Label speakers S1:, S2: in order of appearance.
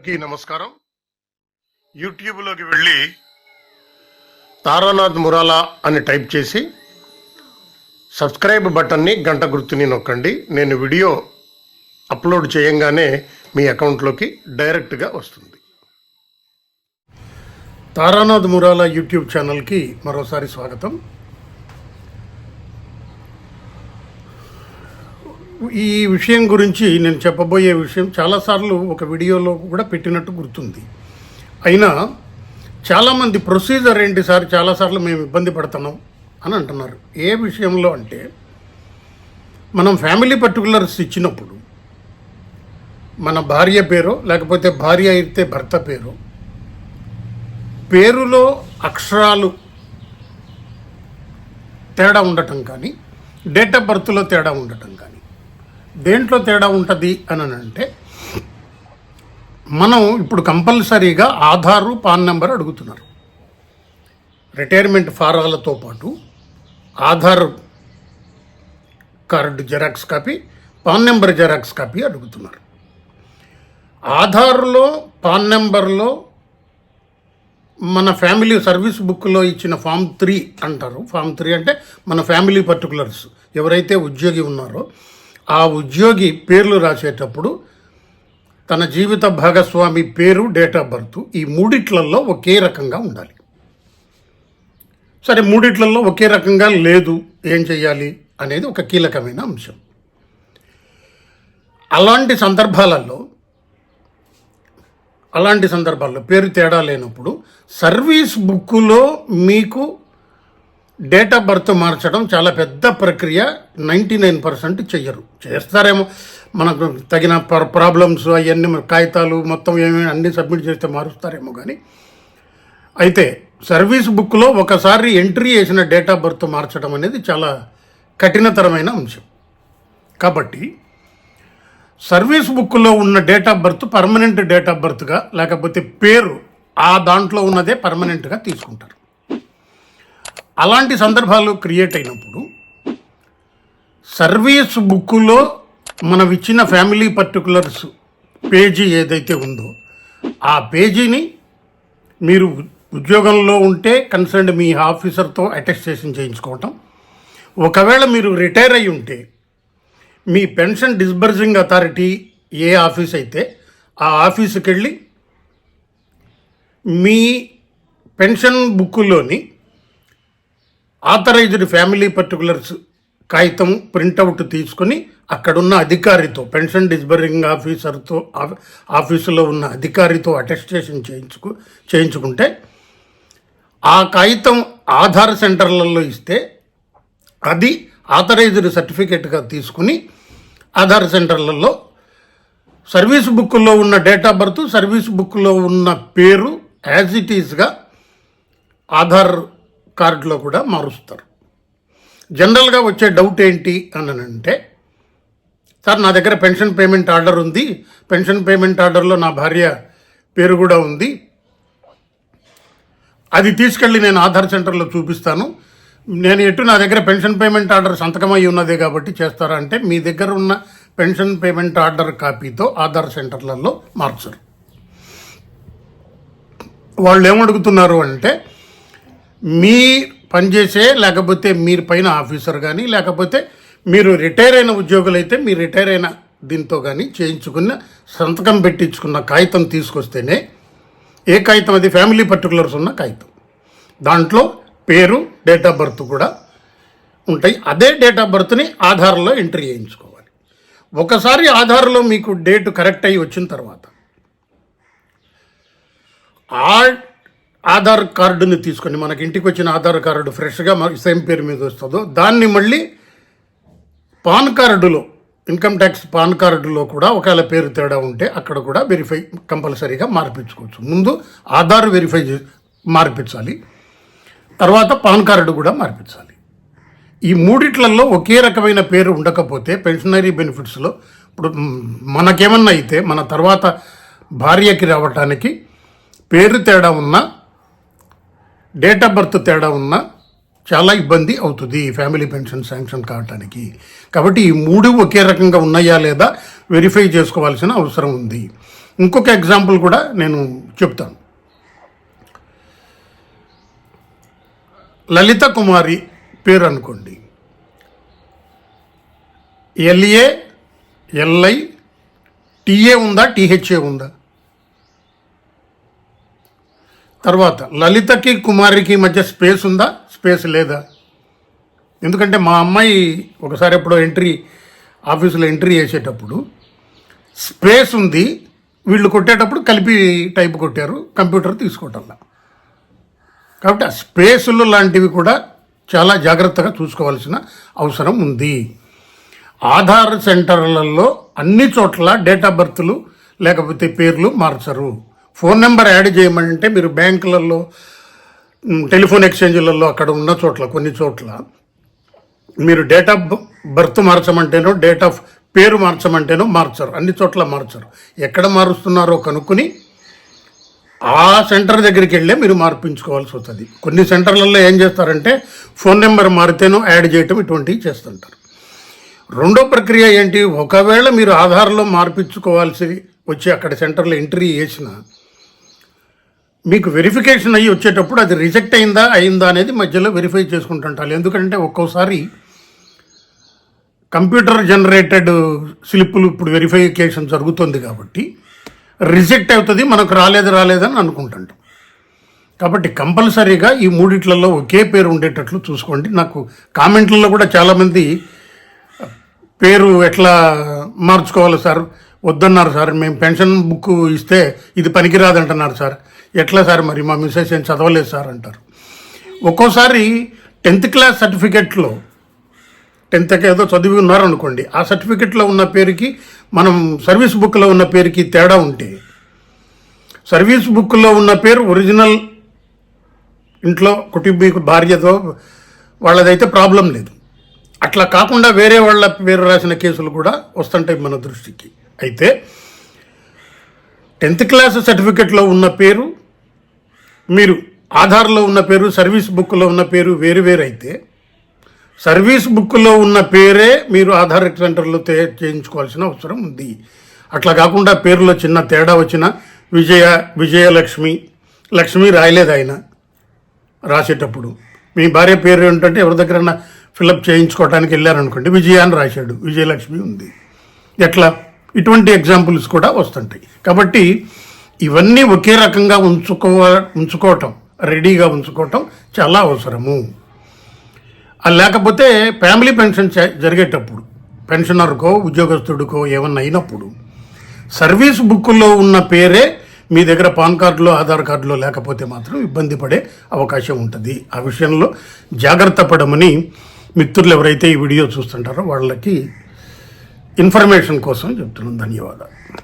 S1: అందరికీ నమస్కారం. యూట్యూబ్లోకి వెళ్ళి తారానాథ్ మురాలా అని టైప్ చేసి సబ్స్క్రైబ్ బటన్ని గంట గుర్తుని నొక్కండి. నేను వీడియో అప్లోడ్ చేయంగానే మీ అకౌంట్లోకి డైరెక్ట్గా వస్తుంది. తారానాథ్ మురాలా యూట్యూబ్ ఛానల్కి మరోసారి స్వాగతం. ఈ విషయం గురించి నేను చెప్పబోయే విషయం చాలాసార్లు ఒక వీడియోలో కూడా పెట్టినట్టు గుర్తుంది. అయినా చాలామంది ప్రొసీజర్ ఏంటి సార్, చాలాసార్లు మేము ఇబ్బంది పడుతున్నాం అని అంటున్నారు. ఏ విషయంలో అంటే, మనం ఫ్యామిలీ పర్టికులర్స్ ఇచ్చినప్పుడు మన భార్య పేరు, లేకపోతే భార్య అయితే భర్త పేరు, పేరులో అక్షరాలు తేడా ఉండటం కానీ, డేట్ ఆఫ్ బర్త్లో తేడా ఉండటం కానీ, దేంట్లో తేడా ఉంటుంది అని అంటే, మనం ఇప్పుడు కంపల్సరీగా ఆధారు, పాన్ నెంబర్ అడుగుతున్నారు. రిటైర్మెంట్ ఫారాలతో పాటు Aadhaar card xerox copy, pan number xerox copy అడుగుతున్నారు. ఆధార్లో, పాన్ నెంబర్లో మన ఫ్యామిలీ సర్వీస్ బుక్లో ఇచ్చిన ఫామ్ 3 అంటారు. ఫామ్ 3 అంటే మన ఫ్యామిలీ పర్టికులర్స్. ఎవరైతే ఉద్యోగి ఉన్నారో ఆ ఉద్యోగి పేర్లు రాసేటప్పుడు తన జీవిత భాగస్వామి పేరు, డేట్ ఆఫ్ బర్త్, ఈ మూడిట్లలో ఒకే రకంగా ఉండాలి. సరే, మూడిట్లలో ఒకే రకంగా లేదు, ఏం చేయాలి అనేది ఒక కీలకమైన అంశం. అలాంటి సందర్భాల్లో పేరు తేడా లేనప్పుడు సర్వీస్ బుక్కులో మీకు డేట్ ఆఫ్ బర్త్ మార్చడం చాలా పెద్ద ప్రక్రియ. 99% చెయ్యరు. చేస్తారేమో, మనకు తగిన ప్రాబ్లమ్స్ అవన్నీ కాగితాలు మొత్తం ఏమేమి అన్నీ సబ్మిట్ చేస్తే మారుస్తారేమో. కానీ అయితే సర్వీస్ బుక్లో ఒకసారి ఎంట్రీ చేసిన డేట్ ఆఫ్ బర్త్ మార్చడం అనేది చాలా కఠినతరమైన అంశం. కాబట్టి సర్వీస్ బుక్లో ఉన్న date of birth permanent date of బర్త్గా, లేకపోతే పేరు ఆ దాంట్లో ఉన్నదే పర్మనెంట్గా తీసుకుంటారు. అలాంటి సందర్భాలు క్రియేట్ అయినప్పుడు సర్వీస్ బుక్కులో మనం ఇచ్చిన ఫ్యామిలీ పర్టికులర్స్ పేజీ ఏదైతే ఉందో ఆ పేజీని మీరు ఉద్యోగంలో ఉంటే కన్సర్న్డ్ మీ ఆఫీసర్తో అటెస్టేషన్ చేయించుకోవటం, ఒకవేళ మీరు రిటైర్ అయి ఉంటే మీ పెన్షన్ డిస్బర్సింగ్ అథారిటీ ఏ ఆఫీస్ అయితే ఆ ఆఫీసుకి వెళ్ళి మీ పెన్షన్ బుక్కులోని ఆథరైజ్డ్ ఫ్యామిలీ పర్టికులర్స్ కాగితం ప్రింటౌట్ తీసుకొని అక్కడున్న అధికారితో, పెన్షన్ డిస్బర్సింగ్ ఆఫీసర్తో, ఆఫీసులో ఉన్న అధికారితో అటెస్టేషన్ చేయించుకుంటే ఆ కాగితం ఆధార్ సెంటర్లలో ఇస్తే అది ఆథరైజ్డ్ సర్టిఫికేట్గా తీసుకుని ఆధార్ సెంటర్లలో సర్వీస్ బుక్లో ఉన్న డేట్ ఆఫ్ బర్త్, సర్వీస్ బుక్లో ఉన్న పేరు యాజ్ ఇట్ ఈస్గా ఆధార్ కార్డులో కూడా మారుస్తారు. జనరల్గా వచ్చే డౌట్ ఏంటి అని అంటే, సార్ నా దగ్గర పెన్షన్ పేమెంట్ ఆర్డర్ ఉంది, పెన్షన్ పేమెంట్ ఆర్డర్లో నా భార్య పేరు కూడా ఉంది, అది తీసుకెళ్ళి నేను ఆధార్ సెంటర్లో చూపిస్తాను, నేను నా దగ్గర పెన్షన్ పేమెంట్ ఆర్డర్ సంతకమై ఉన్నదే కాబట్టి చేస్తారా అంటే, మీ దగ్గర ఉన్న పెన్షన్ పేమెంట్ ఆర్డర్ కాపీతో ఆధార్ సెంటర్లలో మార్చరు. వాళ్ళు ఏమడుగుతున్నారు అంటే, మీ పనిచేసే, లేకపోతే మీరు పైన ఆఫీసర్ కానీ, లేకపోతే మీరు రిటైర్ అయిన ఉద్యోగులైతే మీ రిటైర్ అయిన దీంతో కానీ చేయించుకున్న సంతకం పెట్టించుకున్న కాగితం తీసుకొస్తేనే, ఏ కాగితం అది ఫ్యామిలీ పర్టికులర్స్ ఉన్న కాగితం, దాంట్లో పేరు, డేట్ ఆఫ్ బర్త్ కూడా ఉంటాయి. అదే డేట్ ఆఫ్ బర్త్ని ఆధార్లో ఎంట్రీ చేయించుకోవాలి. ఒకసారి ఆధార్లో మీకు డేట్ కరెక్ట్ అయ్యి వచ్చిన తర్వాత ఆధార్ కార్డుని తీసుకొని, మనకి ఇంటికి వచ్చిన ఆధార్ కార్డు ఫ్రెష్గా సేమ్ పేరు మీద వస్తుందో దాన్ని మళ్ళీ పాన్ కార్డులో, ఇన్కమ్ ట్యాక్స్ పాన్ కార్డులో కూడా ఒకవేళ పేరు తేడా ఉంటే అక్కడ కూడా వెరిఫై కంపల్సరీగా మార్పించుకోవచ్చు. ముందు ఆధార్ వెరిఫై మార్పించాలి, తర్వాత పాన్ కార్డు కూడా మార్పించాలి. ఈ మూడిట్లలో ఒకే రకమైన పేరు ఉండకపోతే పెన్షనరీ బెనిఫిట్స్లో ఇప్పుడు మనకేమన్నా అయితే మన తర్వాత భార్యకి రావటానికి పేరు తేడా ఉన్నా, డేట్ ఆఫ్ బర్త్ తేడా ఉన్నా చాలా ఇబ్బంది అవుతుంది ఫ్యామిలీ పెన్షన్ శాంక్షన్ కావటానికి. కాబట్టి ఈ మూడు ఒకే రకంగా ఉన్నాయా లేదా వెరిఫై చేసుకోవాల్సిన అవసరం ఉంది. ఇంకొక ఎగ్జాంపుల్ కూడా నేను చెప్తాను. లలిత కుమారి పేరు అనుకోండి, LA LI TA ఉందా, THA ఉందా? తర్వాత లలితకి కుమారికి మధ్య స్పేస్ ఉందా, స్పేస్ లేదా? ఎందుకంటే మా అమ్మాయి ఒకసారి ఎప్పుడో ఆఫీసులో ఎంట్రీ చేసేటప్పుడు స్పేస్ ఉంది, వీళ్ళు కొట్టేటప్పుడు కలిపి టైప్ కొట్టారు, కంప్యూటర్ తీసుకోవటంలా. కాబట్టి ఆ స్పేసులు లాంటివి కూడా చాలా జాగ్రత్తగా చూసుకోవాల్సిన అవసరం ఉంది. ఆధార్ సెంటర్లలో అన్ని చోట్ల డేట్ ఆఫ్ బర్త్లు లేకపోతే పేర్లు మార్చరు. ఫోన్ నెంబర్ యాడ్ చేయమంటే మీరు బ్యాంకులలో, టెలిఫోన్ ఎక్స్చేంజ్లలో అక్కడ ఉన్న చోట్ల కొన్ని చోట్ల మీరు డేట్ ఆఫ్ బర్త్ మార్చమంటేనో డేట్ ఆఫ్ పేరు మార్చమంటేనో మార్చరు, అన్ని చోట్ల మార్చరు. ఎక్కడ మారుస్తున్నారో కనుక్కుని ఆ సెంటర్ దగ్గరికి వెళ్ళే మీరు మార్పించుకోవాల్సి వస్తుంది. కొన్ని సెంటర్లలో ఏం చేస్తారంటే ఫోన్ నెంబర్ మారితేనో యాడ్ చేయటం ఇటువంటివి చేస్తుంటారు. రెండో ప్రక్రియ ఏంటి, ఒకవేళ మీరు ఆధార్లో మార్పించుకోవాల్సి వచ్చి అక్కడ సెంటర్లో ఎంట్రీ చేసిన మీకు వెరిఫికేషన్ అయ్యి వచ్చేటప్పుడు అది రిజెక్ట్ అయిందా అనేది మధ్యలో వెరిఫై చేసుకుంటుంటారు. ఎందుకంటే ఒక్కోసారి కంప్యూటర్ జనరేటెడ్ స్లిప్పులు ఇప్పుడు వెరిఫికేషన్ జరుగుతుంది కాబట్టి రిజెక్ట్ అవుతుంది, మనకు రాలేదని అనుకుంటుంటాం. కాబట్టి కంపల్సరీగా ఈ మూడిట్లలో ఒకే పేరు ఉండేటట్లు చూసుకోండి. నాకు కామెంట్లలో కూడా చాలామంది పేరు ఎట్లా మార్చుకోవాలి సార్, వద్దన్నారు సార్, మేము పెన్షన్ బుక్ ఇస్తే ఇది పనికిరాదంటున్నారు సార్, ఎట్లా సార్, మరి మా మిస్సెస్ ఏం చదవలేదు సార్ అంటారు. ఒక్కోసారి 10th క్లాస్ సర్టిఫికెట్లో 10th ఏదో చదివి ఉన్నారనుకోండి, ఆ సర్టిఫికెట్లో ఉన్న పేరుకి మనం సర్వీస్ బుక్లో ఉన్న పేరుకి తేడా ఉంటే సర్వీస్ బుక్లో ఉన్న పేరు ఒరిజినల్ ఇంట్లో కుటుంబీకు భార్యతో వాళ్ళదైతే ప్రాబ్లం లేదు. అట్లా కాకుండా వేరే వాళ్ళ పేరు రాసిన కేసులు కూడా వస్తుంటాయి మన దృష్టికి. అయితే 10th క్లాస్ సర్టిఫికెట్లో ఉన్న పేరు, మీరు ఆధార్లో ఉన్న పేరు, సర్వీస్ బుక్లో ఉన్న పేరు వేరు అయితే సర్వీస్ బుక్లో ఉన్న పేరే మీరు ఆధార్ సెంటర్లో చేయించుకోవాల్సిన అవసరం ఉంది. అట్లా కాకుండా పేరులో చిన్న తేడా వచ్చిన లక్ష్మి రాయలేదు ఆయన రాసేటప్పుడు, మీ భార్య పేరు ఏంటంటే ఎవరి దగ్గరన్నా ఫిలప్ చేయించుకోవడానికి వెళ్ళారనుకోండి, విజయ అని రాశాడు, విజయలక్ష్మి ఉంది. ఎట్లా, ఇటువంటి ఎగ్జాంపుల్స్ కూడా వస్తుంటాయి. కాబట్టి ఇవన్నీ ఒకే రకంగా ఉంచుకోవటం, రెడీగా ఉంచుకోవటం చాలా అవసరము. లేకపోతే ఫ్యామిలీ పెన్షన్ జరిగేటప్పుడు పెన్షనర్కో ఉద్యోగస్తుడికో ఏమన్నా అయినప్పుడు సర్వీస్ బుక్లో ఉన్న పేరే మీ దగ్గర పాన్ కార్డులో ఆధార్ కార్డులో లేకపోతే మాత్రం ఇబ్బంది పడే అవకాశం ఉంటుంది. ఆ విషయంలో జాగ్రత్త పడమని మిత్రులు ఎవరైతే ఈ వీడియో చూస్తుంటారో వాళ్ళకి ఇన్ఫర్మేషన్ కోసం చెప్తున్నాను. ధన్యవాదాలు.